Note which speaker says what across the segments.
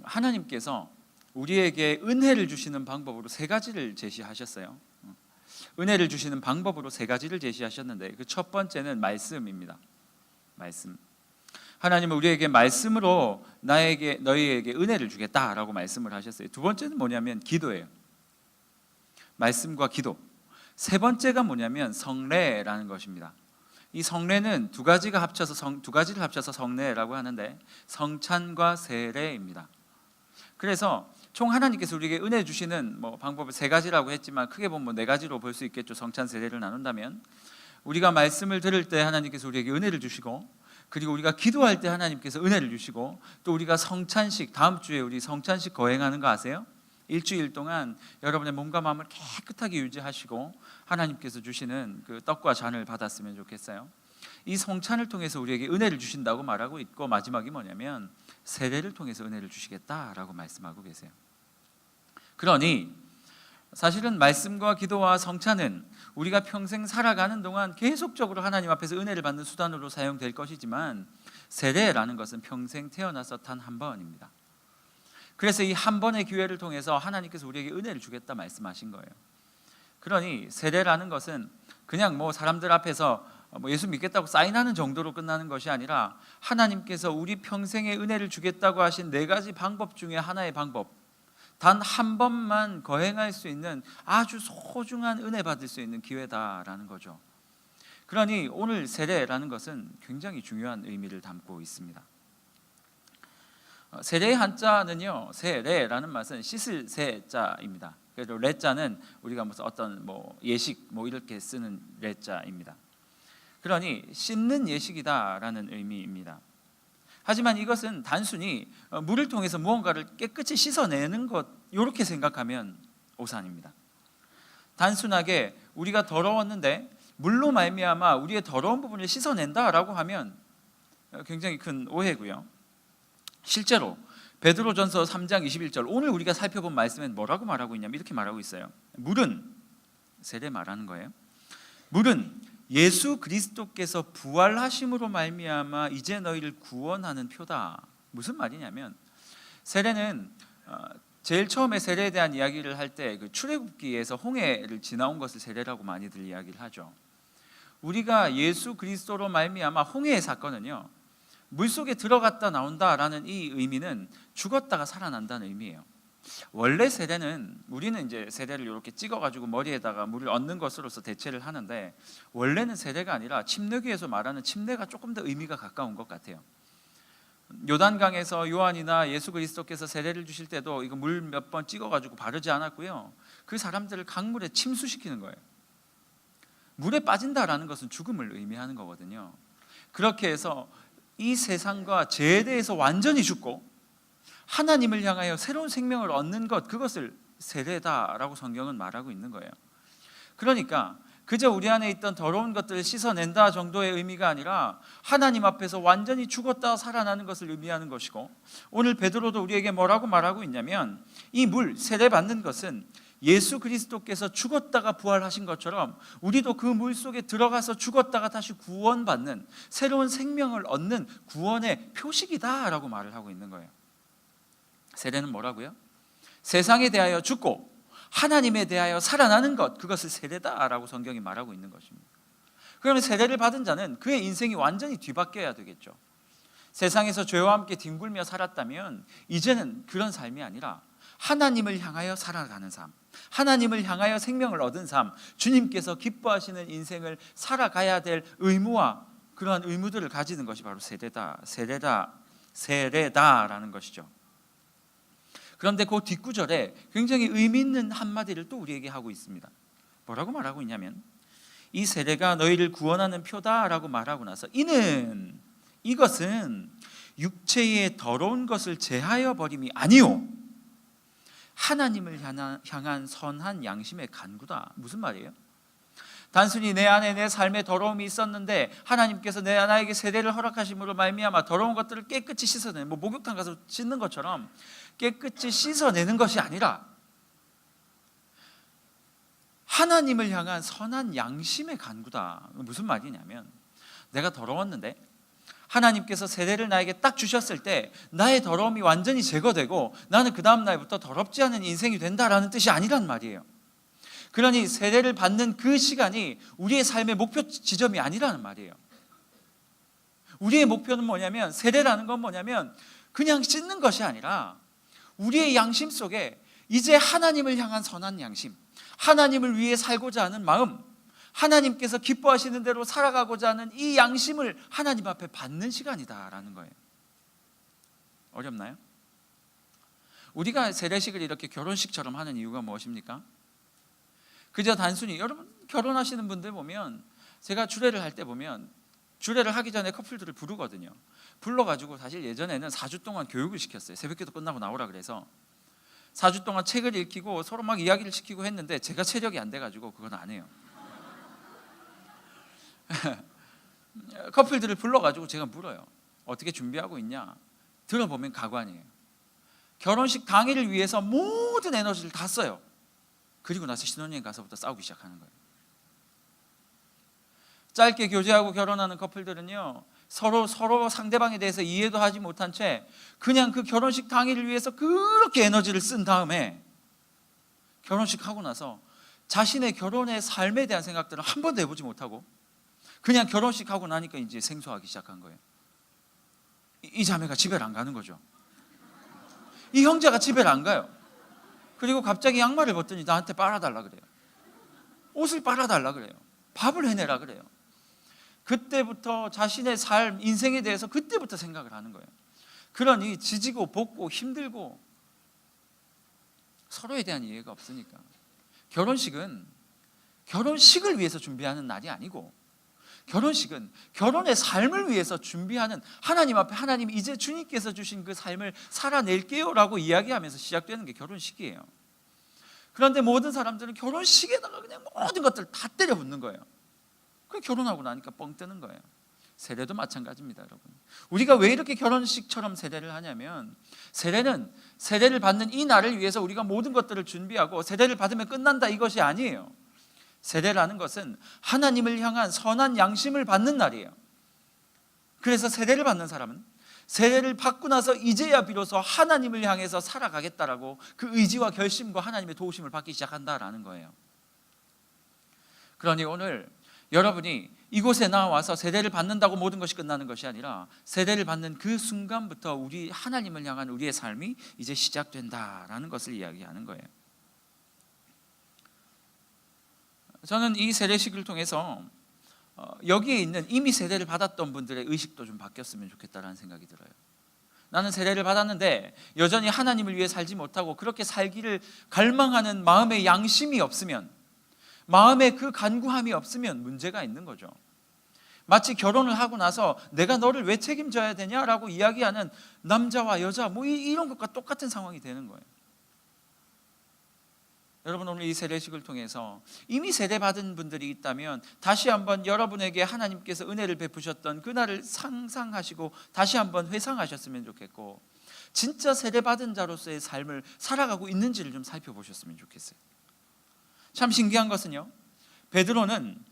Speaker 1: 하나님께서 우리에게 은혜를 주시는 방법으로 세 가지를 제시하셨어요. 은혜를 주시는 방법으로 세 가지를 제시하셨는데 그 첫 번째는 말씀입니다. 말씀. 하나님은 우리에게 말씀으로 너희에게 은혜를 주겠다라고 말씀을 하셨어요. 두 번째는 뭐냐면 기도예요. 말씀과 기도. 세 번째가 뭐냐면 성례라는 것입니다. 이 성례는 두 가지를 합쳐서 성례라고 하는데 성찬과 세례입니다. 그래서 총 하나님께서 우리에게 은혜 주시는 방법을 세 가지라고 했지만 크게 보면 네 가지로 볼 수 있겠죠. 성찬 세례를 나눈다면 우리가 말씀을 들을 때 하나님께서 우리에게 은혜를 주시고, 그리고 우리가 기도할 때 하나님께서 은혜를 주시고, 또 우리가 성찬식, 다음 주에 우리 성찬식 거행하는 거 아세요? 일주일 동안 여러분의 몸과 마음을 깨끗하게 유지하시고 하나님께서 주시는 그 떡과 잔을 받았으면 좋겠어요. 이 성찬을 통해서 우리에게 은혜를 주신다고 말하고 있고, 마지막이 뭐냐면 세례를 통해서 은혜를 주시겠다라고 말씀하고 계세요. 그러니 사실은 말씀과 기도와 성찬은 우리가 평생 살아가는 동안 계속적으로 하나님 앞에서 은혜를 받는 수단으로 사용될 것이지만, 세례라는 것은 평생 태어나서 단 한 번입니다. 그래서 이 한 번의 기회를 통해서 하나님께서 우리에게 은혜를 주겠다 말씀하신 거예요. 그러니 세례라는 것은 그냥 사람들 앞에서 예수 믿겠다고 사인하는 정도로 끝나는 것이 아니라, 하나님께서 우리 평생의 은혜를 주겠다고 하신 네 가지 방법 중에 하나의 방법, 단 한 번만 거행할 수 있는 아주 소중한 은혜 받을 수 있는 기회다라는 거죠. 그러니 오늘 세례라는 것은 굉장히 중요한 의미를 담고 있습니다. 세례의 한자는요, 세례라는 말은 씻을 세자입니다. 그래서 레자는 우리가 무슨 어떤 예식 이렇게 쓰는 레자입니다. 그러니 씻는 예식이다라는 의미입니다. 하지만 이것은 단순히 물을 통해서 무언가를 깨끗이 씻어내는 것, 이렇게 생각하면 오산입니다. 단순하게 우리가 더러웠는데 물로 말미암아 우리의 더러운 부분을 씻어낸다라고 하면 굉장히 큰 오해고요. 실제로 베드로전서 3장 21절, 오늘 우리가 살펴본 말씀엔 뭐라고 말하고 있냐면 이렇게 말하고 있어요. 물은, 세례 말하는 거예요. 물은 예수 그리스도께서 부활하심으로 말미암아 이제 너희를 구원하는 표다. 무슨 말이냐면, 세례는 제일 처음에 세례에 대한 이야기를 할 때 그 출애굽기에서 홍해를 지나온 것을 세례라고 많이들 이야기를 하죠. 우리가 예수 그리스도로 말미암아 홍해의 사건은요, 물속에 들어갔다 나온다라는 이 의미는 죽었다가 살아난다는 의미예요. 원래 세례는, 우리는 이제 세례를 이렇게 찍어가지고 머리에다가 물을 얹는 것으로서 대체를 하는데, 원래는 세례가 아니라 침례기에서 말하는 침례가 조금 더 의미가 가까운 것 같아요. 요단강에서 요한이나 예수 그리스도께서 세례를 주실 때도 이거 물 몇 번 찍어가지고 바르지 않았고요, 그 사람들을 강물에 침수시키는 거예요. 물에 빠진다라는 것은 죽음을 의미하는 거거든요. 그렇게 해서 이 세상과 죄에 대해서 완전히 죽고 하나님을 향하여 새로운 생명을 얻는 것, 그것을 세례다라고 성경은 말하고 있는 거예요. 그러니까 그저 우리 안에 있던 더러운 것들을 씻어낸다 정도의 의미가 아니라 하나님 앞에서 완전히 죽었다 살아나는 것을 의미하는 것이고, 오늘 베드로도 우리에게 뭐라고 말하고 있냐면, 이 물, 세례 받는 것은 예수 그리스도께서 죽었다가 부활하신 것처럼 우리도 그 물 속에 들어가서 죽었다가 다시 구원받는, 새로운 생명을 얻는 구원의 표식이다라고 말을 하고 있는 거예요. 세례는 뭐라고요? 세상에 대하여 죽고 하나님에 대하여 살아나는 것, 그것을 세례다라고 성경이 말하고 있는 것입니다. 그러면 세례를 받은 자는 그의 인생이 완전히 뒤바뀌어야 되겠죠. 세상에서 죄와 함께 뒹굴며 살았다면 이제는 그런 삶이 아니라 하나님을 향하여 살아가는 삶, 하나님을 향하여 생명을 얻은 삶, 주님께서 기뻐하시는 인생을 살아가야 될 의무와 그러한 의무들을 가지는 것이 바로 세례다라는 것이죠. 그런데 그 뒷구절에 굉장히 의미 있는 한마디를 또 우리에게 하고 있습니다. 뭐라고 말하고 있냐면, 이 세례가 너희를 구원하는 표다라고 말하고 나서, 이것은 육체의 더러운 것을 제하여 버림이 아니요 하나님을 향한 선한 양심의 간구다. 무슨 말이에요? 단순히 내 안에 내 삶에 더러움이 있었는데 하나님께서 나에게 세례를 허락하심으로 말미암아 더러운 것들을 깨끗이 씻어내는, 목욕탕 가서 씻는 것처럼 깨끗이 씻어내는 것이 아니라 하나님을 향한 선한 양심의 간구다. 무슨 말이냐면, 내가 더러웠는데 하나님께서 세례를 나에게 딱 주셨을 때 나의 더러움이 완전히 제거되고 나는 그 다음 날부터 더럽지 않은 인생이 된다라는 뜻이 아니란 말이에요. 그러니 세례를 받는 그 시간이 우리의 삶의 목표 지점이 아니라는 말이에요. 우리의 목표는 뭐냐면, 세례라는 건 뭐냐면 그냥 씻는 것이 아니라 우리의 양심 속에 이제 하나님을 향한 선한 양심, 하나님을 위해 살고자 하는 마음, 하나님께서 기뻐하시는 대로 살아가고자 하는 이 양심을 하나님 앞에 받는 시간이다라는 거예요. 어렵나요? 우리가 세례식을 이렇게 결혼식처럼 하는 이유가 무엇입니까? 그저 단순히, 여러분 결혼하시는 분들 보면, 제가 주례를 할 때 보면 주례를 하기 전에 커플들을 부르거든요. 불러가지고 사실 예전에는 4주 동안 교육을 시켰어요. 새벽기도 끝나고 나오라 그래서 4주 동안 책을 읽히고 서로 막 이야기를 시키고 했는데 제가 체력이 안 돼가지고 그건 안 해요. 커플들을 불러가지고 제가 물어요. 어떻게 준비하고 있냐? 들어보면 가관이에요. 결혼식 당일을 위해서 모든 에너지를 다 써요. 그리고 나서 신혼여행 가서부터 싸우기 시작하는 거예요. 짧게 교제하고 결혼하는 커플들은요, 서로 상대방에 대해서 이해도 하지 못한 채 그냥 그 결혼식 당일을 위해서 그렇게 에너지를 쓴 다음에 결혼식 하고 나서 자신의 결혼의 삶에 대한 생각들을 한 번도 해보지 못하고 그냥 결혼식 하고 나니까 이제 생소하기 시작한 거예요. 이 자매가 집에를 안 가는 거죠. 이 형제가 집에를 안 가요. 그리고 갑자기 양말을 벗더니 나한테 빨아달라 그래요. 옷을 빨아달라 그래요. 밥을 해내라 그래요. 그때부터 자신의 삶, 인생에 대해서 그때부터 생각을 하는 거예요. 그러니 지지고 볶고 힘들고 서로에 대한 이해가 없으니까. 결혼식은 결혼식을 위해서 준비하는 날이 아니고, 결혼식은 결혼의 삶을 위해서 준비하는, 하나님 앞에 하나님 이제 주님께서 주신 그 삶을 살아낼게요 라고 이야기하면서 시작되는 게 결혼식이에요. 그런데 모든 사람들은 결혼식에다가 그냥 모든 것들을 다 때려 붓는 거예요. 그 결혼하고 나니까 뻥 뜨는 거예요. 세례도 마찬가지입니다, 여러분. 우리가 왜 이렇게 결혼식처럼 세례를 하냐면, 세례는 세례를 받는 이 날을 위해서 우리가 모든 것들을 준비하고 세례를 받으면 끝난다, 이것이 아니에요. 세례라는 것은 하나님을 향한 선한 양심을 받는 날이에요. 그래서 세례를 받는 사람은 세례를 받고 나서 이제야 비로소 하나님을 향해서 살아가겠다라고 그 의지와 결심과 하나님의 도우심을 받기 시작한다라는 거예요. 그러니 오늘 여러분이 이곳에 나와서 세례를 받는다고 모든 것이 끝나는 것이 아니라, 세례를 받는 그 순간부터 우리 하나님을 향한 우리의 삶이 이제 시작된다라는 것을 이야기하는 거예요. 저는 이 세례식을 통해서 여기에 있는 이미 세례를 받았던 분들의 의식도 좀 바뀌었으면 좋겠다라는 생각이 들어요. 나는 세례를 받았는데 여전히 하나님을 위해 살지 못하고 그렇게 살기를 갈망하는 마음의 양심이 없으면, 마음의 그 간구함이 없으면 문제가 있는 거죠. 마치 결혼을 하고 나서 내가 너를 왜 책임져야 되냐라고 이야기하는 남자와 여자, 이런 것과 똑같은 상황이 되는 거예요. 여러분, 오늘 이 세례식을 통해서 이미 세례받은 분들이 있다면 다시 한번 여러분에게 하나님께서 은혜를 베푸셨던 그날을 상상하시고 다시 한번 회상하셨으면 좋겠고, 진짜 세례받은 자로서의 삶을 살아가고 있는지를 좀 살펴보셨으면 좋겠어요. 참 신기한 것은요, 베드로는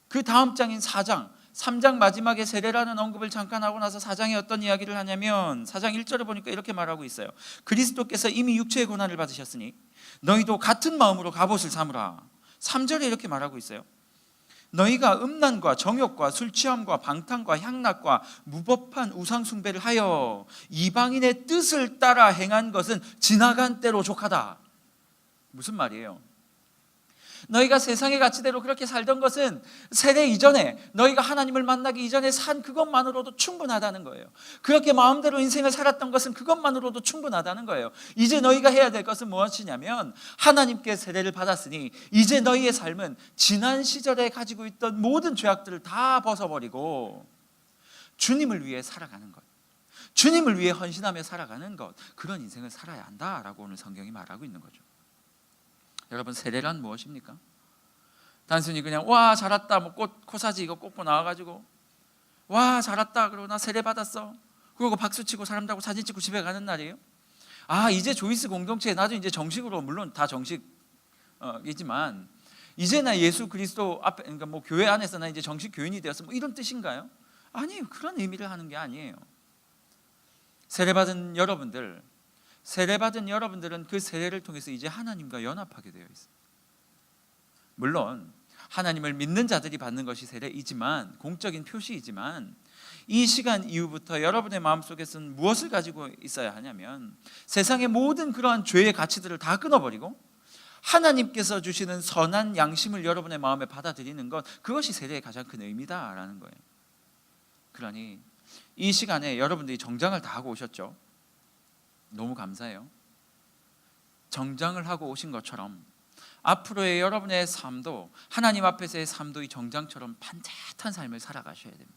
Speaker 1: 그 다음 장인 4장, 3장 마지막에 세례라는 언급을 잠깐 하고 나서 4장에 어떤 이야기를 하냐면, 4장 1절에 보니까 이렇게 말하고 있어요. 그리스도께서 이미 육체의 고난을 받으셨으니 너희도 같은 마음으로 갑옷을 삼으라. 3절에 이렇게 말하고 있어요. 너희가 음란과 정욕과 술취함과 방탕과 향락과 무법한 우상 숭배를 하여 이방인의 뜻을 따라 행한 것은 지나간 때로 족하다. 무슨 말이에요? 너희가 세상의 가치대로 그렇게 살던 것은 세례 이전에, 너희가 하나님을 만나기 이전에 산 그것만으로도 충분하다는 거예요. 그렇게 마음대로 인생을 살았던 것은 그것만으로도 충분하다는 거예요. 이제 너희가 해야 될 것은 무엇이냐면, 하나님께 세례를 받았으니 이제 너희의 삶은 지난 시절에 가지고 있던 모든 죄악들을 다 벗어버리고 주님을 위해 살아가는 것, 주님을 위해 헌신하며 살아가는 것, 그런 인생을 살아야 한다라고 오늘 성경이 말하고 있는 거죠. 여러분, 세례란 무엇입니까? 단순히 그냥 와 잘했다, 코사지 이거 꽂고 나와가지고 와 잘했다 그러고 나 세례 받았어 그러고 박수치고 사람들하고 사진 찍고 집에 가는 날이에요? 이제 조이스 공동체에 나도 이제 정식으로, 물론 다 정식이지만 이제 나 예수 그리스도 앞에, 그러니까 교회 안에서 나 이제 정식 교인이 되었어, 이런 뜻인가요? 아니에요. 그런 의미를 하는 게 아니에요. 세례받은 여러분들은 그 세례를 통해서 이제 하나님과 연합하게 되어 있어요. 물론 하나님을 믿는 자들이 받는 것이 세례이지만, 공적인 표시이지만, 이 시간 이후부터 여러분의 마음속에서는 무엇을 가지고 있어야 하냐면, 세상의 모든 그러한 죄의 가치들을 다 끊어버리고 하나님께서 주시는 선한 양심을 여러분의 마음에 받아들이는 것, 그것이 세례의 가장 큰 의미다라는 거예요. 그러니 이 시간에 여러분들이 정장을 다 하고 오셨죠? 너무 감사해요. 정장을 하고 오신 것처럼 앞으로의 여러분의 삶도, 하나님 앞에서의 삶도 이 정장처럼 반듯한 삶을 살아가셔야 됩니다.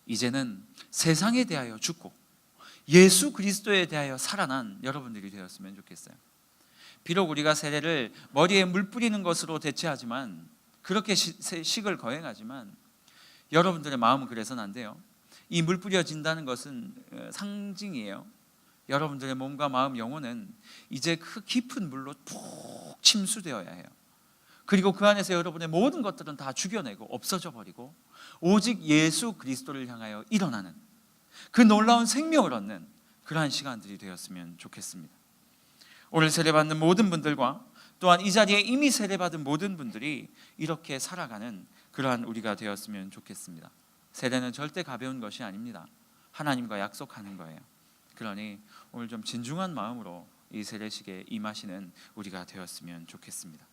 Speaker 1: 이제는 세상에 대하여 죽고 예수 그리스도에 대하여 살아난 여러분들이 되었으면 좋겠어요. 비록 우리가 세례를 머리에 물 뿌리는 것으로 대체하지만, 그렇게 식을 거행하지만, 여러분들의 마음은 그래서는 안 돼요. 이 물 뿌려진다는 것은 상징이에요. 여러분들의 몸과 마음, 영혼은 이제 그 깊은 물로 푹 침수되어야 해요. 그리고 그 안에서 여러분의 모든 것들은 다 죽여내고 없어져 버리고 오직 예수 그리스도를 향하여 일어나는, 그 놀라운 생명을 얻는 그러한 시간들이 되었으면 좋겠습니다. 오늘 세례받는 모든 분들과 또한 이 자리에 이미 세례받은 모든 분들이 이렇게 살아가는 그러한 우리가 되었으면 좋겠습니다. 세례는 절대 가벼운 것이 아닙니다. 하나님과 약속하는 거예요. 그러니 오늘 좀 진중한 마음으로 이 세례식에 임하시는 우리가 되었으면 좋겠습니다.